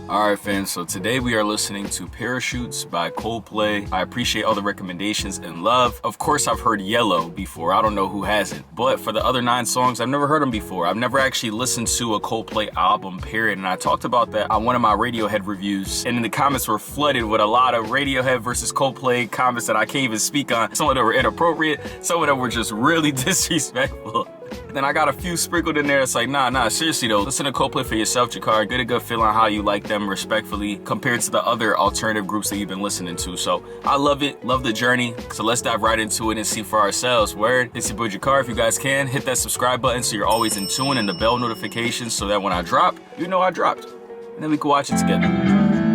Alright fans, so today we are listening to Parachutes by Coldplay. I appreciate all the recommendations and love. Of course I've heard Yellow before, I don't know who hasn't. But for the other 9 songs, I've never heard them before. I've never actually listened to a Coldplay album, period. And I talked about that on one of my Radiohead reviews. And then the comments were flooded with a lot of Radiohead versus Coldplay comments that I can't even speak on. Some of them were inappropriate, some of them were just really disrespectful. Then I got a few sprinkled in there. It's like, nah, seriously though, listen to Coldplay for yourself, JaKar. Get a good feel on how you like them respectfully compared to the other alternative groups that you've been listening to. So I love it, love the journey. So let's dive right into it and see for ourselves. Word, it's your boy JaKar. If you guys can, hit that subscribe button so you're always in tune and the bell notifications so that when I drop, you know I dropped. And then we can watch it together.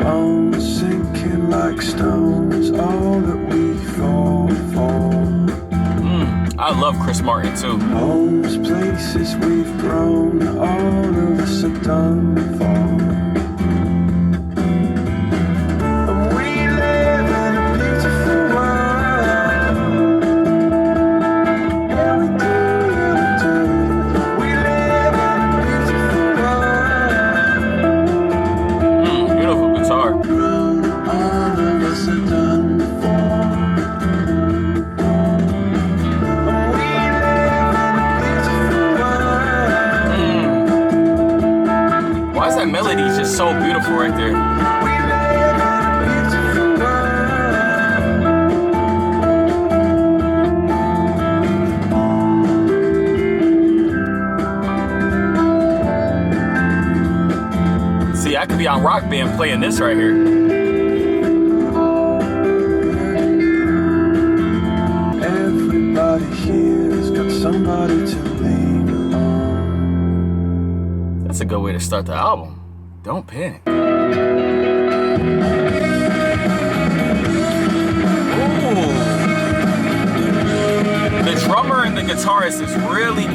Bones sinking like stones, all that we fall for. I love Chris Martin too. Homes, places we've grown, all of us are done for. And we live in a beautiful world. Yeah, we do. We live in a beautiful world. Beautiful guitar. Grown, all of us are done for. Melody's just so beautiful right there. See, I could be on Rock Band playing this right here. Everybody here's got somebody to lean on. That's a good way to start the album. Don't panic. Ooh. The drummer and the guitarist is really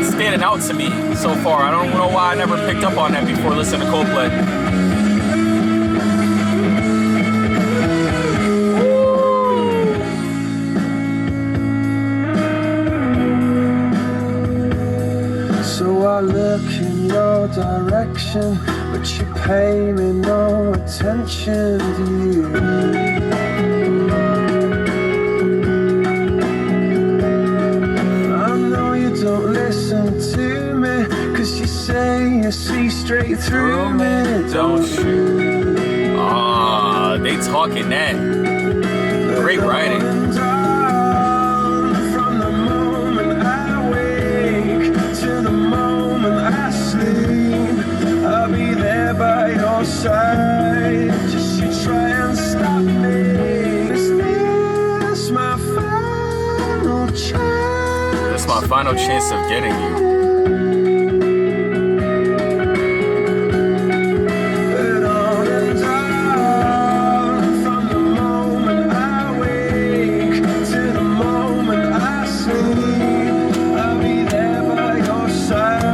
standing out to me so far. I don't know why I never picked up on that before listening to Coldplay. So I look in your direction, but you pay me no attention, do you? I know you don't listen to me, 'cause you say you see straight through me, don't you? Ah, they talking that. Great writing. I'll be there by your side, just you try and stop me. Is this my final chance? This is my final chance of getting you. But on and on, from the moment I wake to the moment I sleep, I'll be there by your side.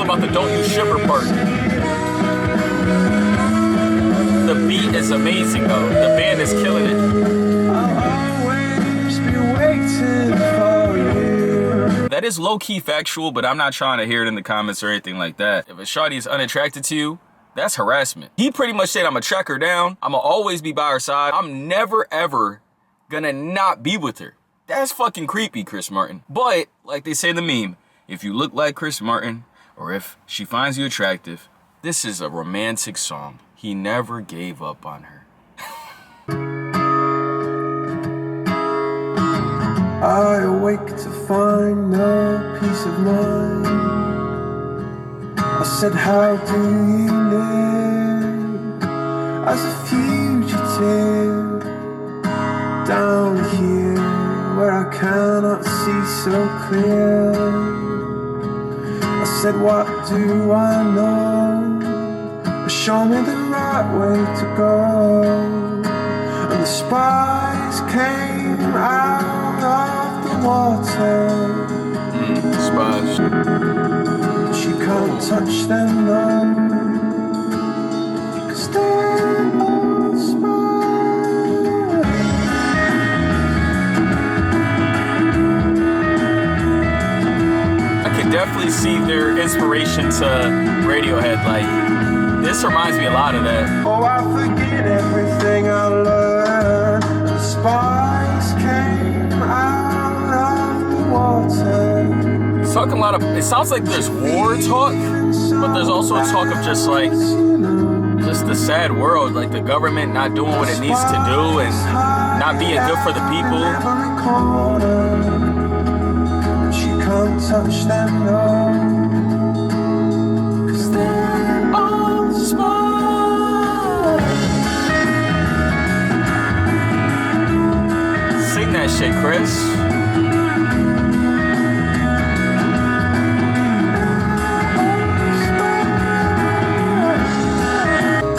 About the Don't You Shiver part. The beat is amazing though. The band is killing it. I'll always be waiting for you. That is low-key factual, but I'm not trying to hear it in the comments or anything like that. If a shawty is unattracted to you, that's harassment. He pretty much said, I'm gonna track her down. I'm gonna always be by her side. I'm never ever gonna not be with her. That's fucking creepy, Chris Martin. But, like they say in the meme, if you look like Chris Martin, or if she finds you attractive, this is a romantic song. He never gave up on her. I awake to find no peace of mind. I said, how do you live as a fugitive down here where I cannot see so clear? I said, what do I know? Show me the right way to go. And the spies came out of the water. Spies. She can't touch them, no. 'Cause they're all spies. I can definitely see their inspiration to Radiohead. Like, this reminds me a lot of that. Oh, I forget everything I learned. The spies came out of the water. It's talking a lot of, it sounds like there's war talk, but there's also talk of just like, just the sad world, like the government not doing what it needs to do and not being good for the people. Every corner. She can't touch them, no. 'Cause they're all spies. Sing that shit, Chris.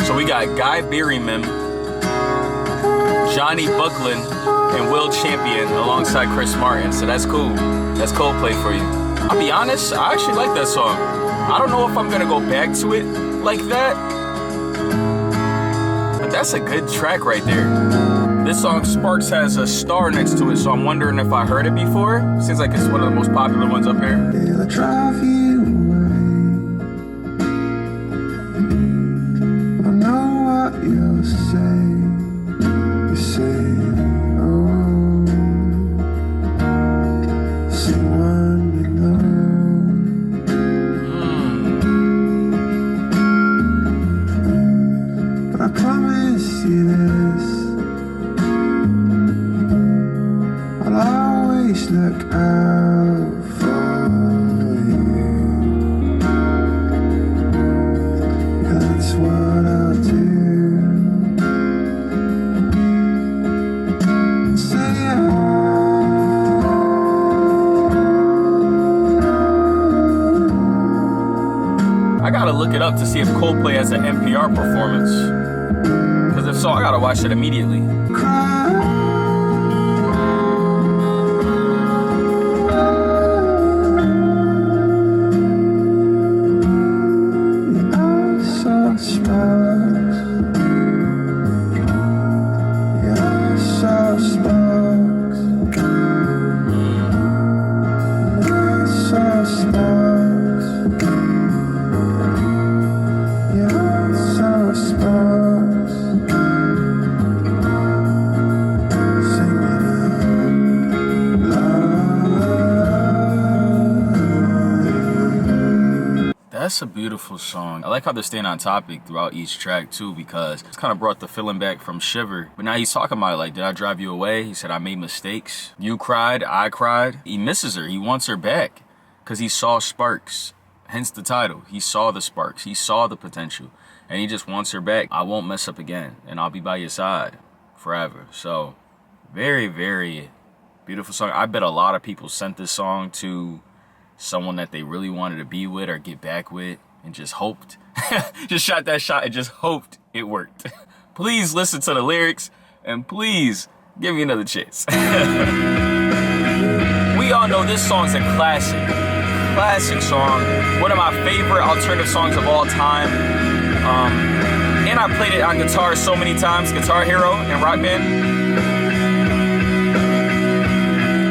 So we got Guy Berryman, Johnny Buckland, and Will Champion alongside Chris Martin. So that's cool. That's Coldplay for you. I'll be honest, I actually like that song. I don't know if I'm gonna go back to it like that, but that's a good track right there. This song, Sparks, has a star next to it, so I'm wondering if I heard it before. Seems like it's one of the most popular ones up here. They'll drive you away. I know what you'll say. You say, oh, someone you know. But I promise you this, I'll always look out for you. Yeah, that's what I'll do. Say I gotta look it up to see if Coldplay has an NPR performance. Because if so, I gotta watch it immediately. cry. That's a beautiful song. I like how they're staying on topic throughout each track too, because it's kind of brought the feeling back from Shiver. But now he's talking about it, like, did I drive you away? He said, I made mistakes. You cried, I cried. He misses her. He wants her back because he saw sparks. Hence the title. He saw the sparks. He saw the potential. And he just wants her back. I won't mess up again. And I'll be by your side forever. So very, very beautiful song. I bet a lot of people sent this song to someone that they really wanted to be with or get back with and just hoped. Just shot that shot and just hoped it worked. Please listen to the lyrics and please give me another chance. We all know this song's a classic. Classic song. One of my favorite alternative songs of all time. And I played it on guitar so many times. Guitar Hero and Rock Band.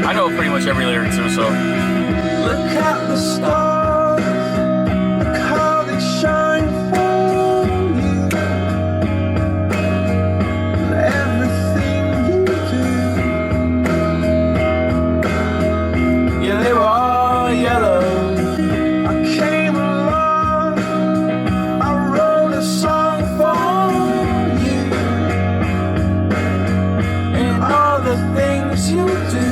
I know pretty much every lyric too, so. Look at the stars, look how they shine for you. And everything you do. Yeah, they were all yellow. I came along, I wrote a song for you. And all the things you do.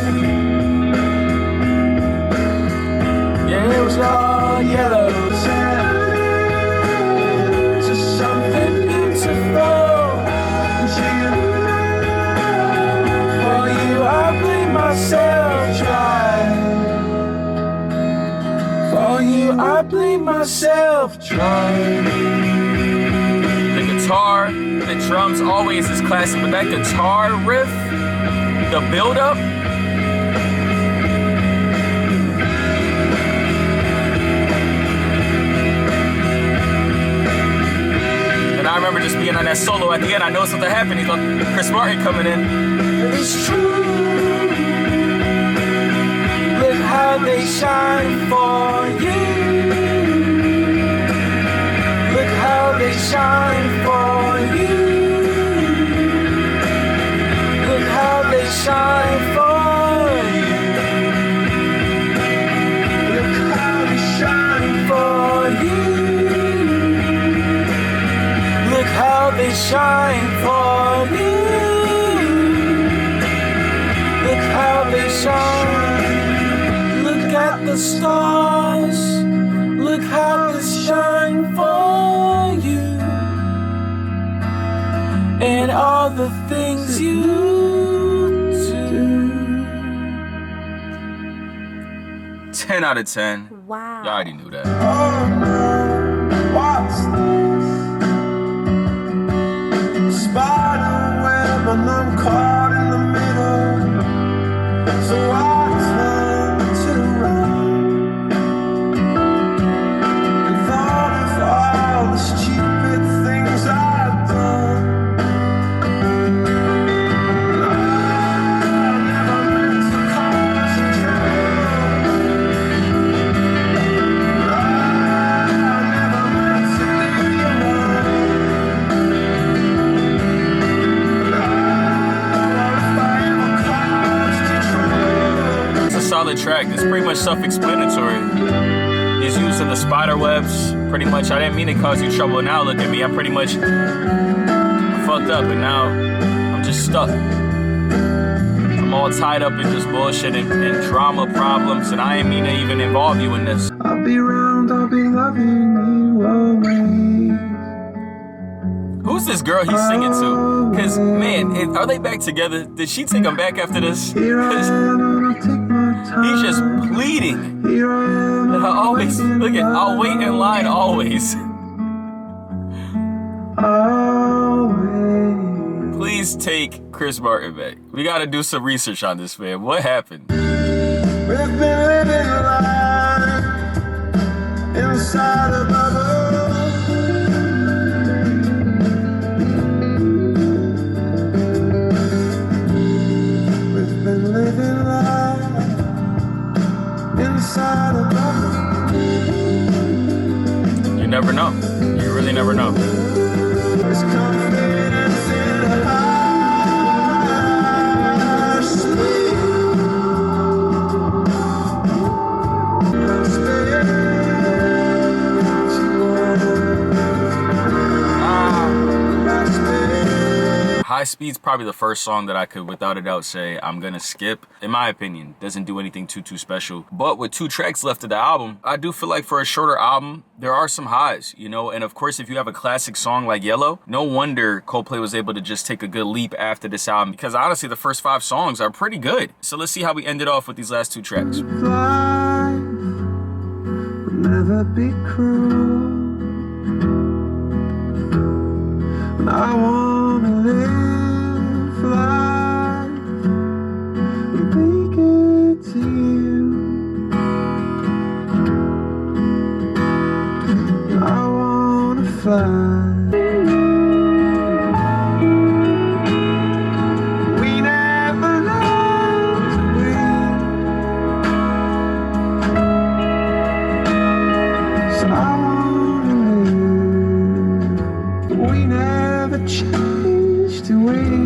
It was all yellow to something beautiful. For you, I bleed myself dry. For you, I bleed myself dry. The guitar, the drums always is classic, but that guitar riff, the build-up, And I remember just being on that solo at the end. I know something happened. He thought Chris Martin coming in. It's true. Look how they shine for you. Look how they shine for you. Look how they shine for you. Look how they shine for you. Look how they shine for you. Look how they shine. Look at the stars. Look how they shine for you. And all the things you do. 10 out of 10. Wow. You already knew that. Oh no, what's this? Spider web and I'm caught in the middle. So I turn to the right and thought of all the stupid things I've done. And I never meant to cause you trouble. And I never meant to do you wrong. And if I ever caused you trouble. It's a solid track. It's pretty much self-explanatory. He's using the spider webs. Pretty much, I didn't mean to cause you trouble. Now look at me. I'm pretty much fucked up, and now I'm just stuck. I'm all tied up in just bullshit and drama problems, and I didn't mean to even involve you in this. I'll be round, I'll be loving you always. Who's this girl he's singing to? Cause man, are they back together? Did she take him back after this? Here I Cause am and I'll take my time. he's just pleading. Here I am. And I always look at. I'll wait in line always. Always. Please take Chris Martin back. We gotta do some research on this man. What happened? We've been living life inside a bubble. We've been living life inside a bubble. You never know. You really never know. There's confidence in a high speed. High Speed's probably the first song that I could without a doubt say I'm gonna skip. In my opinion, doesn't do anything too special. But with 2 tracks left of the album, I do feel like for a shorter album, there are some highs, you know? And of course, if you have a classic song like Yellow, no wonder Coldplay was able to just take a good leap after this album, because honestly, the first 5 songs are pretty good. So let's see how we ended off with these last 2 tracks. Life will never be cruel. And I wanna live life and be good to you. And I wanna fly. We never learned to win. So I wanna live. We never changed to win.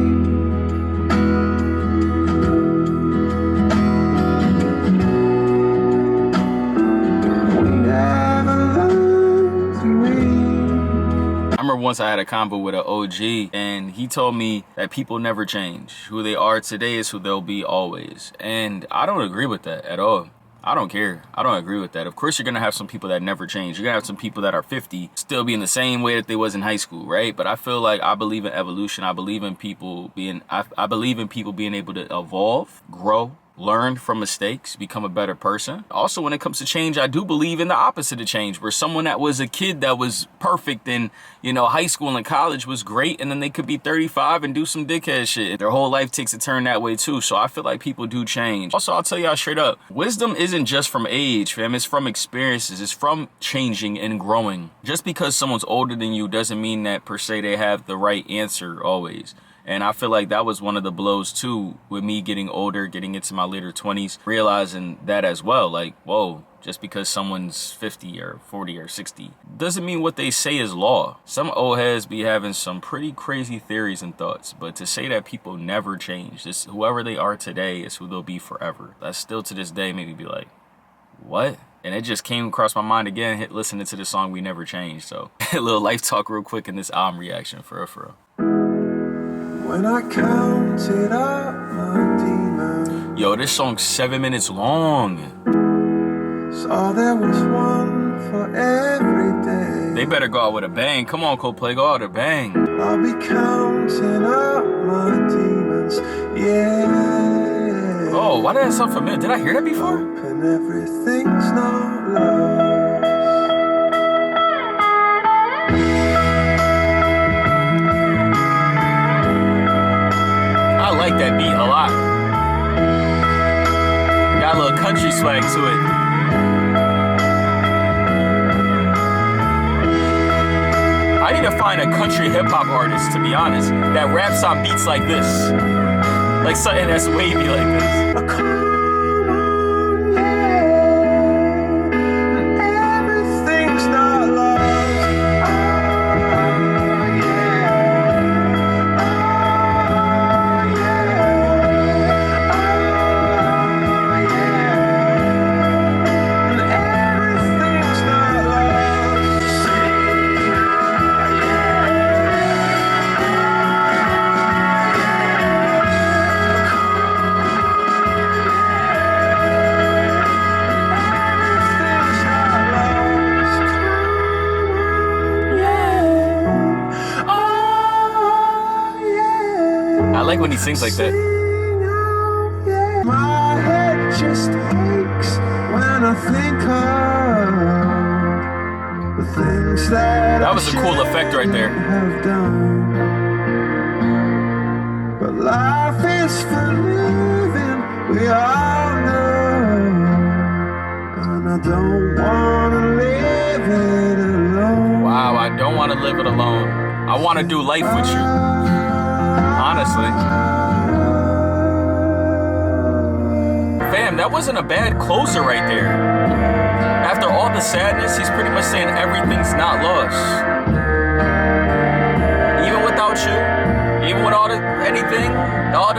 We never learned to win. I remember once I had a convo with an OG, and he told me that people never change. Who they are today is who they'll be always. And I don't agree with that at all. I don't care. I don't agree with that. Of course, you're going to have some people that never change. You're going to have some people that are 50 still being the same way that they was in high school, right? But I feel like I believe in evolution. I believe in people being, I believe in people being able to evolve, grow, learn from mistakes, become a better person. Also, when it comes to change, I do believe in the opposite of change, where someone that was a kid that was perfect in, high school and college was great, and then they could be 35 and do some dickhead shit. Their whole life takes a turn that way too. So I feel like people do change. Also, I'll tell y'all straight up, wisdom isn't just from age, fam. It's from experiences. It's from changing and growing. Just because someone's older than you doesn't mean that per se they have the right answer always. And I feel like that was one of the blows too, with me getting older, getting into my later 20s, realizing that as well. Like, whoa, just because someone's 50 or 40 or 60 doesn't mean what they say is law. Some old heads be having some pretty crazy theories and thoughts, but to say that people never change, this whoever they are today is who they'll be forever. That still to this day made me be like, what? And it just came across my mind again, listening to the song We Never Changed. So a little life talk real quick in this album reaction, for real. When I counted up my demons, Yo, this song's 7 minutes long. saw there was one for every day. They better go out with a bang. Come on, Coldplay, go out with a bang. I'll be counting up my demons, yeah. Oh, why did that sound familiar? Did I hear that before? And everything's not lost. I like that beat a lot. Got a little country swag to it. I need to find a country hip-hop artist, to be honest, that raps on beats like this. Like something that's wavy like this. Oh, come on, yeah. Everything's not lost. Oh, yeah. Oh, yeah. Oh, yeah. And everything's not lost. I like when he sings like that. My head just aches when I think of the things that was a cool effect right there. Have done. But life is for living, we all know, and I don't wanna live it alone. Wow, I don't want to live it alone. I want to do life with you. Honestly. Fam, that wasn't a bad closer right there. After all the sadness, he's pretty much saying everything's not lost. Even without you, even with all the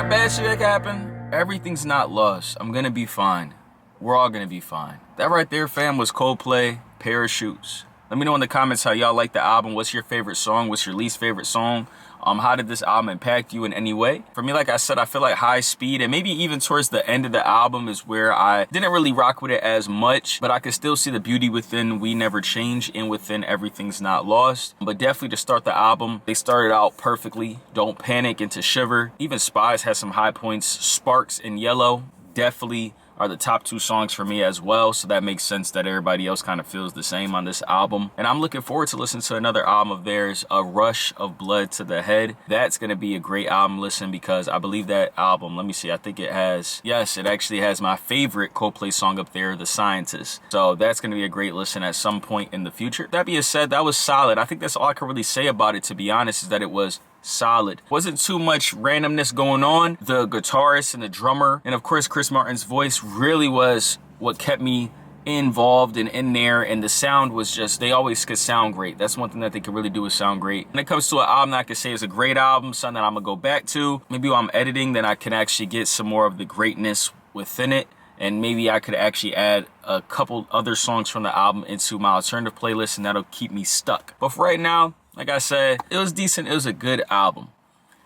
bad shit that happened, everything's not lost. I'm gonna be fine. We're all gonna be fine. That right there, fam, was Coldplay, Parachutes. Let me know in the comments how y'all like the album. What's your favorite song? What's your least favorite song? How did this album impact you in any way? For me, like I said, I feel like High Speed and maybe even towards the end of the album is where I didn't really rock with it as much, but I could still see the beauty within We Never Change and within Everything's Not Lost. But definitely to start the album, they started out perfectly. Don't Panic into Shiver. Even Spies has some high points. Sparks and Yellow definitely are the top two songs for me as well, so that makes sense that everybody else kind of feels the same on this album. And I'm looking forward to listening to another album of theirs, A Rush of Blood to the Head. That's going to be a great album listen because I believe that album, let me see, I think it has, yes, it actually has my favorite Coldplay song up there, The Scientist. So that's going to be a great listen at some point in the future. That being said, that was solid. I think that's all I can really say about it, to be honest, is that it was solid. Wasn't too much randomness going on. The guitarist and the drummer, and of course Chris Martin's voice really was what kept me involved and in there, and the sound was just, they always could sound great. That's one thing that they could really do is sound great. When it comes to an album that I could say is a great album, something that I'm gonna go back to, maybe while I'm editing, then I can actually get some more of the greatness within it, and maybe I could actually add a couple other songs from the album into my alternative playlist, and that'll keep me stuck. But for right now, like I said, it was decent. It was a good album.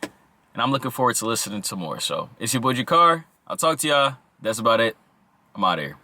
And I'm looking forward to listening to more. So, it's your boy JaKar. I'll talk to y'all. That's about it. I'm out of here.